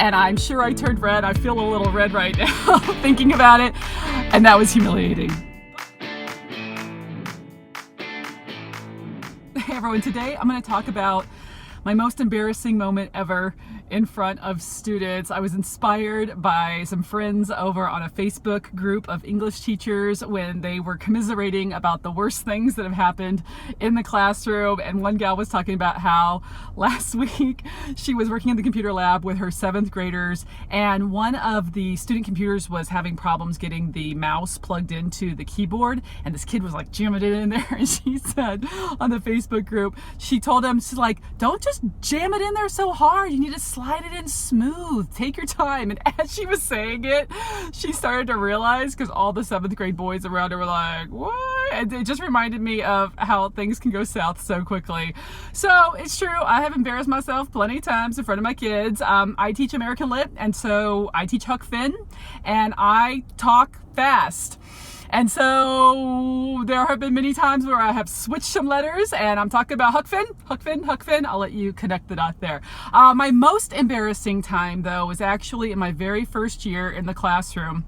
and I'm sure I turned red. I feel a little red right now thinking about it, and that was humiliating. Hey everyone, today I'm going to talk about my most embarrassing moment ever in front of students. I was inspired by some friends over on a Facebook group of English teachers when they were commiserating about the worst things that have happened in the classroom. And one gal was talking about how last week she was working in the computer lab with her 7th graders, and one of the student computers was having problems getting the mouse plugged into the keyboard, and this kid was like jamming it in there, and she said on the Facebook group, she told him, she's like, don't just jam it in there so hard, you need to slide it in smooth, take your time. And as she was saying it, she started to realize, because all the 7th grade boys around her were like, what? And it just reminded me of how things can go south so quickly. So it's true, I have embarrassed myself plenty of times in front of my kids. I teach American Lit, and so I teach Huck Finn, and I talk fast. And so there have been many times where I have switched some letters, and I'm talking about Huck Finn, Huck Finn, Huck Finn. I'll let you connect the dot there. My most embarrassing time, though, was actually in my very first year in the classroom.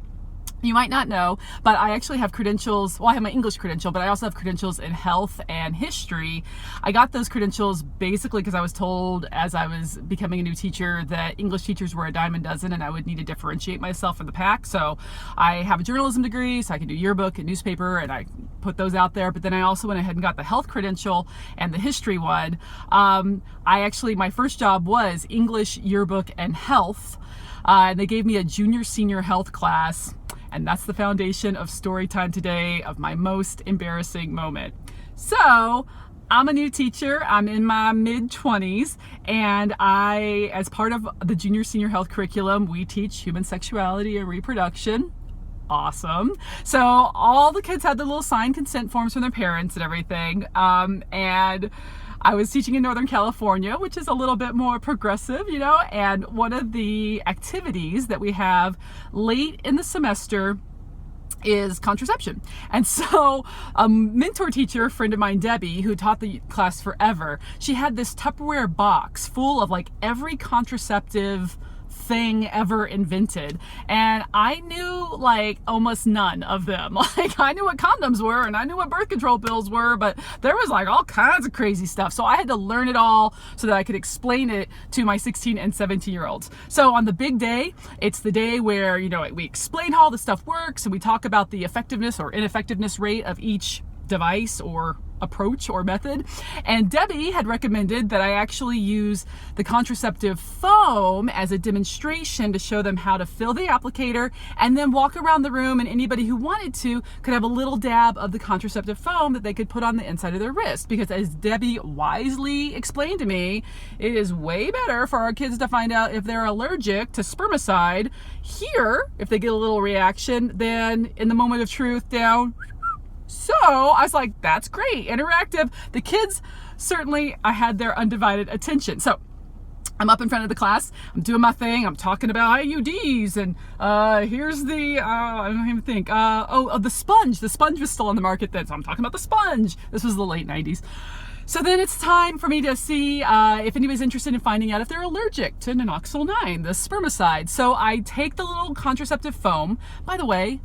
You might not know, but I actually have credentials. Well, I have my English credential, but I also have credentials in health and history. I got those credentials basically because I was told as I was becoming a new teacher that English teachers were a dime a dozen and I would need to differentiate myself from the pack. So I have a journalism degree, so I can do yearbook and newspaper, and I put those out there. But then I also went ahead and got the health credential and the history one. My first job was English, yearbook, and health. And they gave me a junior senior health class. And that's the foundation of story time today, of my most embarrassing moment. So I'm a new teacher. I'm in my mid-20s, and as part of the junior senior health curriculum, we teach human sexuality and reproduction. Awesome. So all the kids had their little signed consent forms from their parents and everything. And I was teaching in Northern California, which is a little bit more progressive, and one of the activities that we have late in the semester is contraception. And so a mentor teacher, a friend of mine, Debbie, who taught the class forever, she had this Tupperware box full of like every contraceptive thing ever invented, and I knew like almost none of them. Like I knew what condoms were and I knew what birth control pills were, but there was like all kinds of crazy stuff. So I had to learn it all so that I could explain it to my 16 and 17-year-olds. So on the big day, it's the day where, we explain how all the stuff works and we talk about the effectiveness or ineffectiveness rate of each device or approach or method. And Debbie had recommended that I actually use the contraceptive foam as a demonstration to show them how to fill the applicator and then walk around the room, and anybody who wanted to could have a little dab of the contraceptive foam that they could put on the inside of their wrist. Because as Debbie wisely explained to me, it is way better for our kids to find out if they're allergic to spermicide here, if they get a little reaction, than in the moment of truth down. So I was like, that's great, interactive. The kids, certainly, I had their undivided attention. So I'm up in front of the class, I'm doing my thing, I'm talking about IUDs, and here's the, I don't even think, the sponge. The sponge was still on the market then, so I'm talking about the sponge. This was the late 90s. So then it's time for me to see if anybody's interested in finding out if they're allergic to Naloxone 9, the spermicide. So I take the little contraceptive foam. By the way,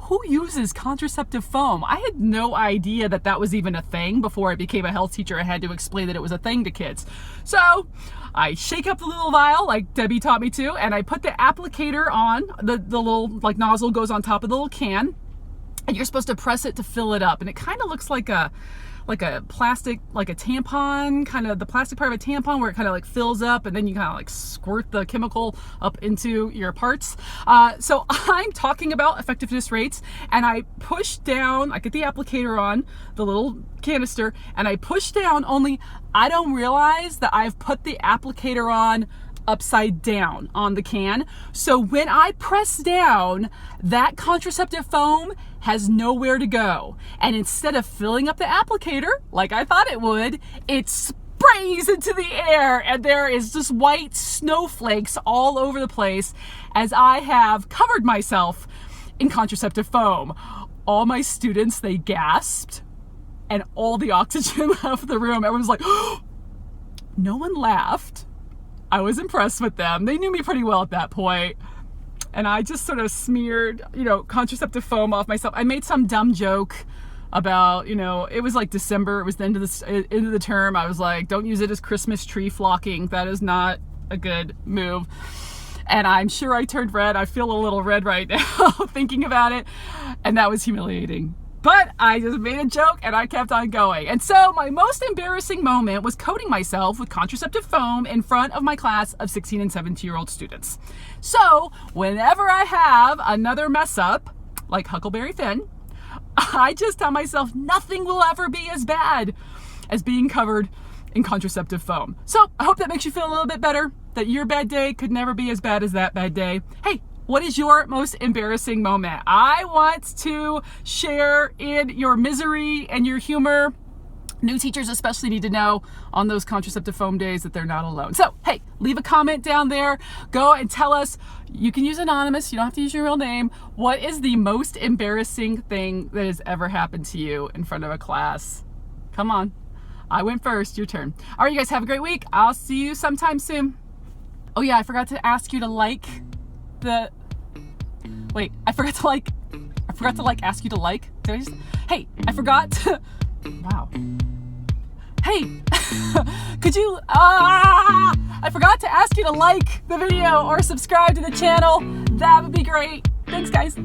who uses contraceptive foam? I had no idea that that was even a thing before I became a health teacher. I had to explain that it was a thing to kids. So I shake up the little vial like Debbie taught me to, and I put the applicator on. The little like nozzle goes on top of the little can, and you're supposed to press it to fill it up. And it kind of looks like a plastic, like a tampon, kind of the plastic part of a tampon where it kind of like fills up and then you kind of like squirt the chemical up into your parts. So I'm talking about effectiveness rates, and I push down, I get the applicator on the little canister and I push down, only I don't realize that I've put the applicator on upside down on the can. So when I press down, that contraceptive foam has nowhere to go. And instead of filling up the applicator like I thought it would, it sprays into the air, and there is just white snowflakes all over the place as I have covered myself in contraceptive foam. All my students, they gasped, and all the oxygen left the room. Everyone was like, no one laughed. I was impressed with them. They knew me pretty well at that point. And I just sort of smeared, contraceptive foam off myself. I made some dumb joke about, it was like December. It was the end of the term. I was like, don't use it as Christmas tree flocking. That is not a good move. And I'm sure I turned red. I feel a little red right now thinking about it. And that was humiliating. But I just made a joke and I kept on going. And so my most embarrassing moment was coating myself with contraceptive foam in front of my class of 16 and 17-year-old students. So whenever I have another mess up, like Huckleberry Finn, I just tell myself nothing will ever be as bad as being covered in contraceptive foam. So I hope that makes you feel a little bit better, that your bad day could never be as bad as that bad day. Hey, what is your most embarrassing moment? I want to share in your misery and your humor. New teachers especially need to know on those contraceptive foam days that they're not alone. So, hey, leave a comment down there. Go and tell us. You can use anonymous. You don't have to use your real name. What is the most embarrassing thing that has ever happened to you in front of a class? Come on. I went first. Your turn. All right, you guys have a great week. I'll see you sometime soon. Oh, yeah, I forgot to ask you to ask you to like. Hey, I forgot to, wow. Hey, could you, I forgot to ask you to like the video or subscribe to the channel. That would be great. Thanks, guys.